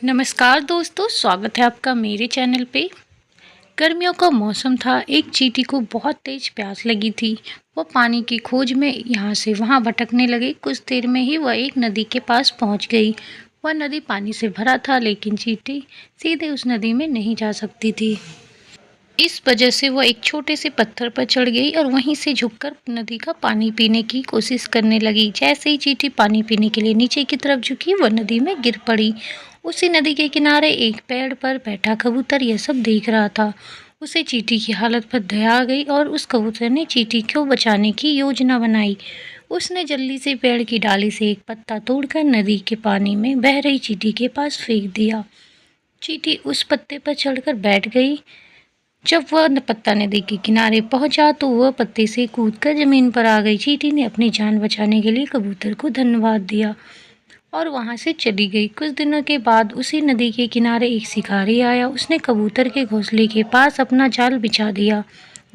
नमस्कार दोस्तों, स्वागत है आपका मेरे चैनल पे। गर्मियों का मौसम था। एक चींटी को बहुत तेज प्यास लगी थी। वो पानी की खोज में यहाँ से वहाँ भटकने लगी। कुछ देर में ही वह एक नदी के पास पहुँच गई। वह नदी पानी से भरा था, लेकिन चींटी सीधे उस नदी में नहीं जा सकती थी। इस वजह से वह एक छोटे से पत्थर पर चढ़ गई और वहीं से झुककर नदी का पानी पीने की कोशिश करने लगी। जैसे ही चींटी पानी पीने के लिए नीचे की तरफ झुकी, वह नदी में गिर पड़ी। उसी नदी के किनारे एक पेड़ पर बैठा कबूतर यह सब देख रहा था। उसे चींटी की हालत पर दया आ गई और उस कबूतर ने चींटी को बचाने की योजना बनाई। उसने जल्दी से पेड़ की डाली से एक पत्ता तोड़कर नदी के पानी में बह रही चींटी के पास फेंक दिया। चींटी उस पत्ते पर चढ़कर बैठ गई। जब वह पत्ता नदी के किनारे पहुंचा तो वह पत्ते से कूदकर जमीन पर आ गई। चींटी ने अपनी जान बचाने के लिए कबूतर को धन्यवाद दिया और वहां से चली गई। कुछ दिनों के बाद उसी नदी के किनारे एक शिकारी आया। उसने कबूतर के घोंसले के पास अपना जाल बिछा दिया।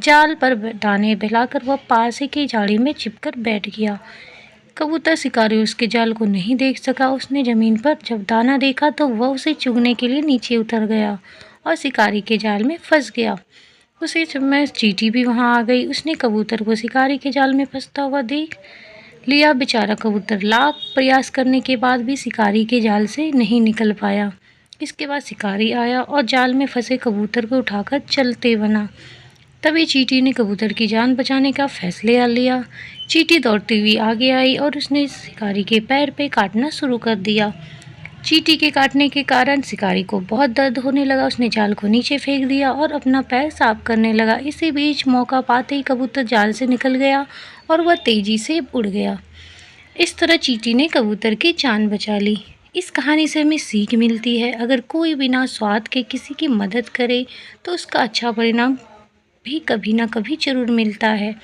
जाल पर दाने फैलाकर वह पास की झाड़ी में छिपकर बैठ गया। कबूतर शिकारी उसके जाल को नहीं देख सका। उसने जमीन पर जब दाना देखा तो वह उसे चुगने के लिए नीचे उतर गया और शिकारी के जाल में फंस गया। उसी समय चींटी भी वहां आ गई। उसने कबूतर को शिकारी के जाल में फंसता हुआ देख लिया। बेचारा कबूतर लाख प्रयास करने के बाद भी शिकारी के जाल से नहीं निकल पाया। इसके बाद शिकारी आया और जाल में फंसे कबूतर को उठाकर चलते बना। तभी चींटी ने कबूतर की जान बचाने का फैसला लिया। चींटी दौड़ती हुई आगे आई और उसने शिकारी के पैर पे काटना शुरू कर दिया। चींटी के काटने के कारण शिकारी को बहुत दर्द होने लगा। उसने जाल को नीचे फेंक दिया और अपना पैर साफ करने लगा। इसी बीच मौका पाते ही कबूतर जाल से निकल गया और वह तेजी से उड़ गया। इस तरह चींटी ने कबूतर की जान बचा ली। इस कहानी से हमें सीख मिलती है, अगर कोई बिना स्वार्थ के किसी की मदद करे तो उसका अच्छा परिणाम भी कभी ना कभी जरूर मिलता है।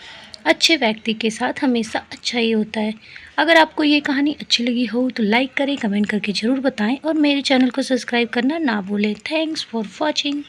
अच्छे व्यक्ति के साथ हमेशा अच्छा ही होता है। अगर आपको ये कहानी अच्छी लगी हो तो लाइक करें, कमेंट करके ज़रूर बताएं और मेरे चैनल को सब्सक्राइब करना ना भूलें। Thanks for watching.